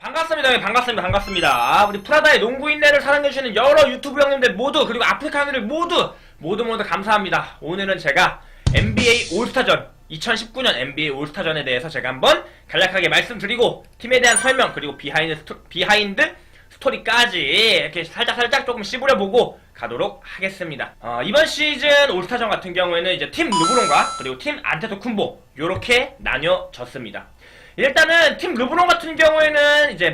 반갑습니다. 우리 프라다의 농구인내를 사랑해주시는 여러 유튜브 형님들 모두, 그리고 아프리카 형님들 모두 감사합니다. 오늘은 제가 NBA 올스타전 2019년 NBA 올스타전에 대해서 제가 한번 간략하게 말씀드리고 팀에 대한 설명, 그리고 비하인드 스토리까지 이렇게 살짝 조금 씹으려보고 가도록 하겠습니다. 이번 시즌 올스타전 같은 경우에는 이제 팀 르브론과 그리고 팀 안테토쿤보 요렇게 나뉘어졌습니다. 일단은 팀 르브론 같은 경우에는 이제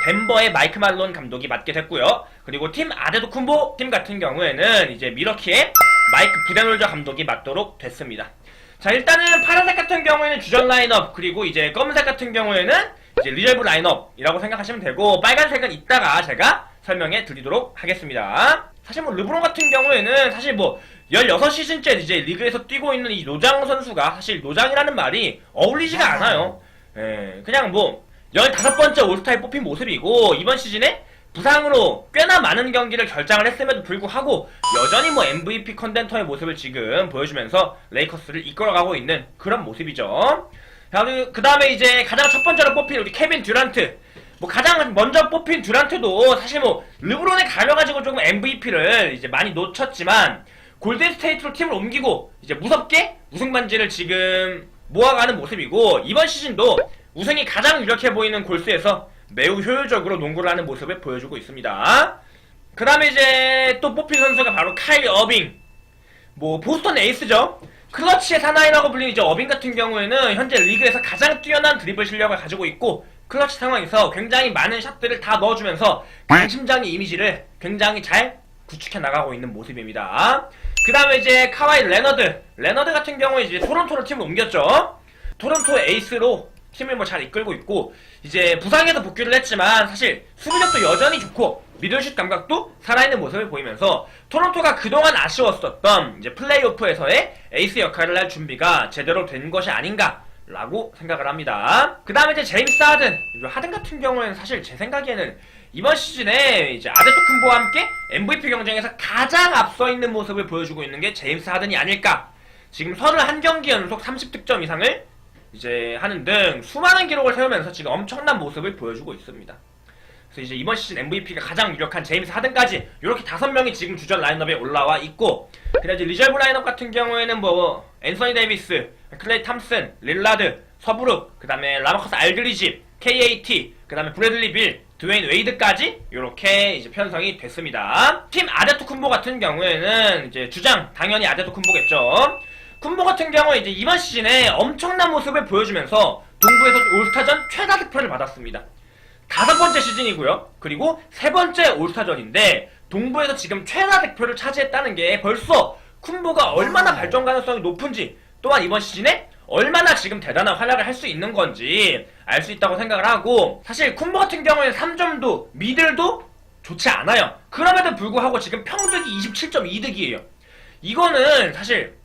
덴버의 마이크 말론 감독이 맡게 됐고요. 그리고 팀 아데토쿤보 팀 같은 경우에는 이제 미러키의 마이크 부데놀저 감독이 맡도록 됐습니다. 자, 일단은 파란색 같은 경우에는 주전 라인업, 그리고 이제 검은색 같은 경우에는 이제 리저브 라인업이라고 생각하시면 되고, 빨간색은 이따가 제가 설명해 드리도록 하겠습니다. 사실 르브론 같은 경우에는 사실 16시즌째 이제 리그에서 뛰고 있는 이 노장 선수가, 사실 노장이라는 말이 어울리지가 않아요. 그냥 15번째 올스타에 뽑힌 모습이고, 이번 시즌에 부상으로 꽤나 많은 경기를 결장을 했음에도 불구하고 여전히 MVP 컨텐터의 모습을 지금 보여주면서 레이커스를 이끌어가고 있는 그런 모습이죠. 그 다음에 이제 가장 첫 번째로 뽑힌 우리 케빈 듀란트. 가장 먼저 뽑힌 듀란트도 사실 르브론에 가려가지고 조금 MVP를 이제 많이 놓쳤지만, 골든 스테이트로 팀을 옮기고 이제 무섭게 우승 반지를 지금 모아가는 모습이고, 이번 시즌도 우승이 가장 유력해 보이는 골스에서 매우 효율적으로 농구를 하는 모습을 보여주고 있습니다. 그 다음에 이제 또 뽑힌 선수가 바로 카일 어빙. 보스턴 에이스죠. 클러치의 사나이라고 불리는 이제 어빙 같은 경우에는 현재 리그에서 가장 뛰어난 드리블 실력을 가지고 있고, 클러치 상황에서 굉장히 많은 샷들을 다 넣어주면서 강심장의 이미지를 굉장히 잘 구축해 나가고 있는 모습입니다. 그 다음에 이제 카와이 레너드 같은 경우에 이제 토론토로 팀을 옮겼죠. 토론토의 에이스로 팀을 잘 이끌고 있고, 이제 부상에서 복귀를 했지만 사실 수비력도 여전히 좋고 미들슛 감각도 살아있는 모습을 보이면서 토론토가 그동안 아쉬웠었던 이제 플레이오프에서의 에이스 역할을 할 준비가 제대로 된 것이 아닌가 라고 생각을 합니다. 그 다음에 이제 제임스 하든 같은 경우에는 사실 제 생각에는 이번 시즌에 이제 아데토쿤보와 함께 MVP 경쟁에서 가장 앞서 있는 모습을 보여주고 있는 게 제임스 하든이 아닐까. 지금 31경기 연속 30득점 이상을 이제 하는 등 수많은 기록을 세우면서 지금 엄청난 모습을 보여주고 있습니다. 그래서 이제 이번 시즌 MVP가 가장 유력한 제임스 하든까지 이렇게 5명이 지금 주전 라인업에 올라와 있고, 그다음에 이제 리저브 라인업 같은 경우에는 앤서니 데이비스, 클레이 탐슨, 릴라드, 서브룩, 그 다음에 라마커스 알드리지, KAT, 그 다음에 브래들리 빌, 드웨인 웨이드까지 이렇게 이제 편성이 됐습니다. 팀 아데토쿤보 같은 경우에는 이제 주장 당연히 아데토쿤보겠죠. 쿤보 같은 경우에 이제 이번 시즌에 엄청난 모습을 보여주면서 동부에서 올스타전 최다 득표를 받았습니다. 5번째 시즌이고요. 그리고 3번째 올스타전인데 동부에서 지금 최다 득표를 차지했다는 게 벌써 쿤보가 얼마나 발전 가능성이 높은지, 또한 이번 시즌에 얼마나 지금 대단한 활약을 할 수 있는 건지 알 수 있다고 생각을 하고, 사실 쿤보 같은 경우에는 3점도 미들도 좋지 않아요. 그럼에도 불구하고 지금 평득이 27.2득이에요. 이거는 사실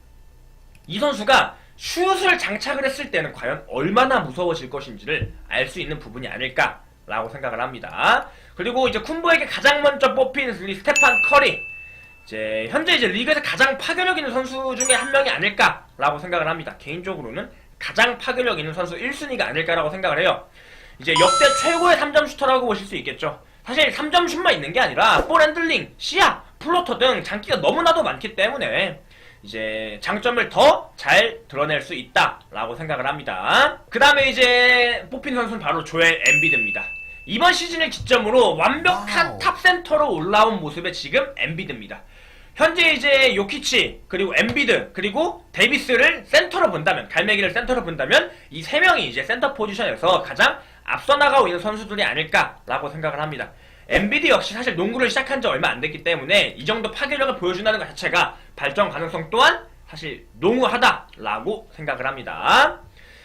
이 선수가 슛을 장착을 했을 때는 과연 얼마나 무서워질 것인지를 알 수 있는 부분이 아닐까라고 생각을 합니다. 그리고 이제 쿤보에게 가장 먼저 뽑힌 스테판 커리. 이제 현재 이제 리그에서 가장 파괴력 있는 선수 중에 한 명이 아닐까라고 생각을 합니다. 개인적으로는 가장 파괴력 있는 선수 1순위가 아닐까라고 생각을 해요. 이제 역대 최고의 3점 슈터라고 보실 수 있겠죠. 사실 3점 슛만 있는 게 아니라 볼 핸들링, 시야, 플로터 등 장기가 너무나도 많기 때문에 이제 장점을 더 잘 드러낼 수 있다라고 생각을 합니다. 그 다음에 이제 뽑힌 선수는 바로 조엘 엠비드입니다. 이번 시즌을 기점으로 완벽한 탑센터로 올라온 모습의 지금 엠비드입니다. 현재 이제 요키치, 그리고 엠비드, 그리고 데이비스를 센터로 본다면, 갈매기를 센터로 본다면 이 3명이 이제 센터 포지션에서 가장 앞서 나가고 있는 선수들이 아닐까라고 생각을 합니다. 엠비드 역시 사실 농구를 시작한 지 얼마 안 됐기 때문에 이 정도 파괴력을 보여준다는 것 자체가 발전 가능성 또한 사실 농후하다라고 생각을 합니다.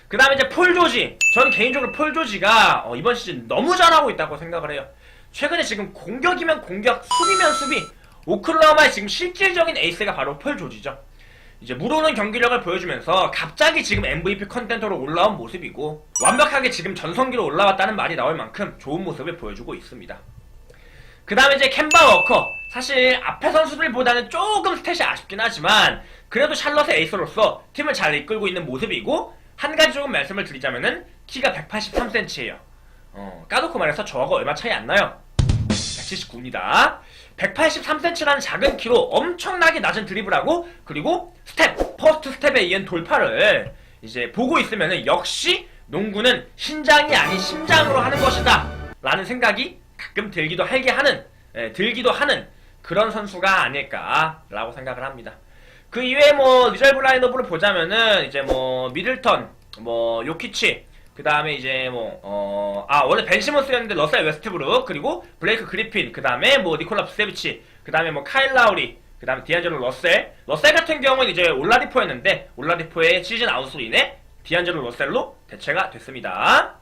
그 다음에 이제 폴 조지. 전 개인적으로 폴 조지가 이번 시즌 너무 잘하고 있다고 생각을 해요. 최근에 지금 공격이면 공격, 수비면 수비, 오클라호마의 지금 실질적인 에이스가 바로 폴 조지죠. 이제 물오는 경기력을 보여주면서 갑자기 지금 MVP 컨텐터로 올라온 모습이고, 완벽하게 지금 전성기로 올라왔다는 말이 나올 만큼 좋은 모습을 보여주고 있습니다. 그 다음에 이제 캔바 워커. 사실 앞에 선수들보다는 조금 스탯이 아쉽긴 하지만 그래도 샬럿의 에이스로서 팀을 잘 이끌고 있는 모습이고, 한 가지 조금 말씀을 드리자면은 키가 183cm예요. 까놓고 말해서 저하고 얼마 차이 안 나요. 179입니다. 183cm라는 작은 키로 엄청나게 낮은 드리블하고 그리고 퍼스트 스텝에 이은 돌파를 이제 보고 있으면은 역시 농구는 신장이 아닌 심장으로 하는 것이다 라는 생각이 가끔 들기도 하는 그런 선수가 아닐까라고 생각을 합니다. 그 이외에 뭐 리저브 라인업으로 보자면은 이제 뭐 미들턴, 뭐 요키치, 그 다음에 이제 원래 벤 시몬스였는데 러셀 웨스트브룩, 그리고 블레이크 그리핀, 그 다음에 뭐 니콜라 부세비치, 그 다음에 뭐 카일 라우리, 그 다음에 디안젤로 러셀 같은 경우는 이제 올라디포였는데 올라디포의 시즌 아웃으로 인해 디안젤로 러셀로 대체가 됐습니다.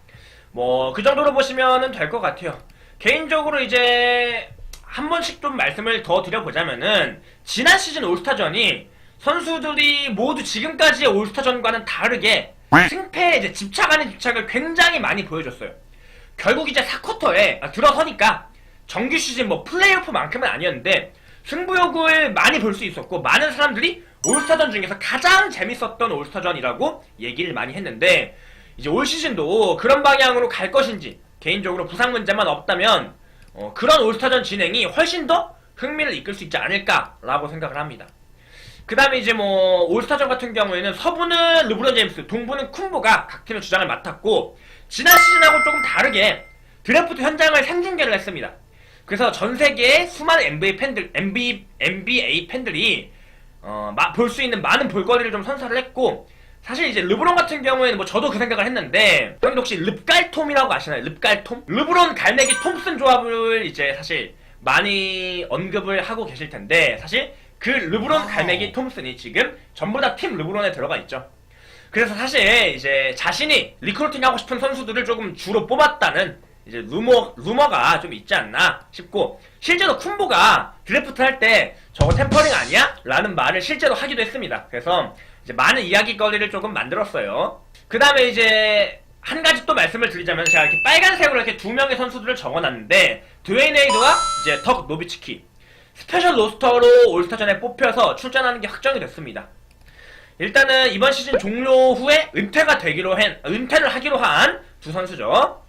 뭐 그 정도로 보시면은 될 것 같아요. 개인적으로 이제 한 번씩 좀 말씀을 더 드려보자면은 지난 시즌 올스타전이 선수들이 모두 지금까지의 올스타전과는 다르게 승패에 이제 집착을 굉장히 많이 보여줬어요. 결국 이제 4쿼터에 들어서니까 정규 시즌 뭐 플레이오프만큼은 아니었는데 승부욕을 많이 볼 수 있었고 많은 사람들이 올스타전 중에서 가장 재밌었던 올스타전이라고 얘기를 많이 했는데 이제 올 시즌도 그런 방향으로 갈 것인지 개인적으로 부상 문제만 없다면 그런 올스타전 진행이 훨씬 더 흥미를 이끌 수 있지 않을까라고 생각을 합니다. 그 다음에 이제 뭐 올스타전 같은 경우에는 서부는 르브론 제임스, 동부는 쿤보가 각 팀의 주장을 맡았고 지난 시즌하고 조금 다르게 드래프트 현장을 생중계를 했습니다. 그래서 전 세계의 수많은 NBA 팬들이 볼 수 있는 많은 볼거리를 좀 선사를 했고 사실 이제 르브론 같은 경우에는 뭐 저도 그 생각을 했는데 형님 혹시 릅갈톰이라고 아시나요? 릅갈톰? 르브론 갈매기 톰슨 조합을 이제 사실 많이 언급을 하고 계실 텐데 사실 그 르브론 갈매기 톰슨이 지금 전부 다 팀 르브론에 들어가 있죠. 그래서 사실 이제 자신이 리크루팅하고 싶은 선수들을 조금 주로 뽑았다는 이제 루머가 좀 있지 않나 싶고 실제로 쿤보가 드래프트 할 때 저거 템퍼링 아니야? 라는 말을 실제로 하기도 했습니다. 그래서 이제 많은 이야기거리를 조금 만들었어요. 그 다음에 이제 한 가지 또 말씀을 드리자면 제가 이렇게 빨간색으로 이렇게 두 명의 선수들을 적어놨는데 드웨인 웨이드와 이제 덕 노비츠키 스페셜 로스터로 올스타전에 뽑혀서 출전하는 게 확정이 됐습니다. 일단은 이번 시즌 종료 후에 은퇴를 하기로 한 두 선수죠.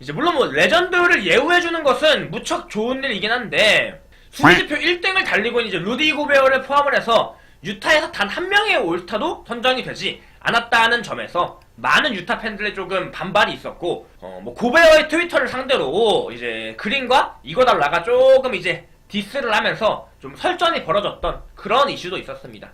이제 물론 뭐 레전드를 예우해주는 것은 무척 좋은 일이긴 한데 수비지표 1등을 달리고 있는 이제 루디 고베어를 포함을 해서 유타에서 단 한 명의 올스타도 선정이 되지 않았다는 점에서 많은 유타 팬들의 조금 반발이 있었고 뭐 고베어의 트위터를 상대로 이제 그린과 이거달라가 조금 이제 디스를 하면서 좀 설전이 벌어졌던 그런 이슈도 있었습니다.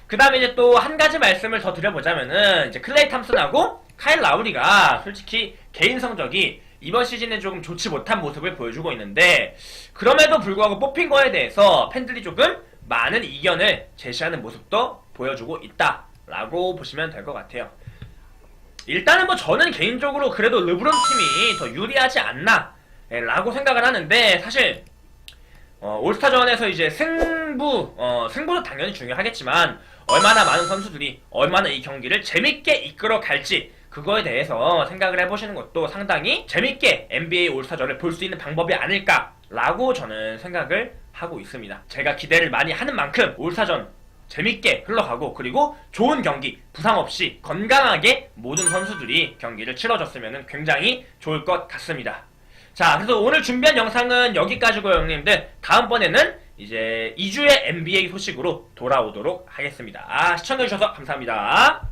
그 다음에 이제 또 한 가지 말씀을 더 드려보자면은 이제 클레이 탐슨하고 카일 라우리가 솔직히 개인 성적이 이번 시즌에 조금 좋지 못한 모습을 보여주고 있는데 그럼에도 불구하고 뽑힌 거에 대해서 팬들이 조금 많은 이견을 제시하는 모습도 보여주고 있다라고 보시면 될 것 같아요. 일단은 뭐 저는 개인적으로 그래도 르브론 팀이 더 유리하지 않나 라고 생각을 하는데 사실 올스타전에서 이제 승부도 당연히 중요하겠지만 얼마나 많은 선수들이 얼마나 이 경기를 재밌게 이끌어 갈지 그거에 대해서 생각을 해보시는 것도 상당히 재밌게 NBA 올스타전을 볼 수 있는 방법이 아닐까라고 저는 생각을 하고 있습니다. 제가 기대를 많이 하는 만큼 올스타전 재밌게 흘러가고 그리고 좋은 경기, 부상 없이 건강하게 모든 선수들이 경기를 치러줬으면 굉장히 좋을 것 같습니다. 자, 그래서 오늘 준비한 영상은 여기까지고요, 형님들. 다음번에는 이제 2주의 NBA 소식으로 돌아오도록 하겠습니다. 시청해주셔서 감사합니다.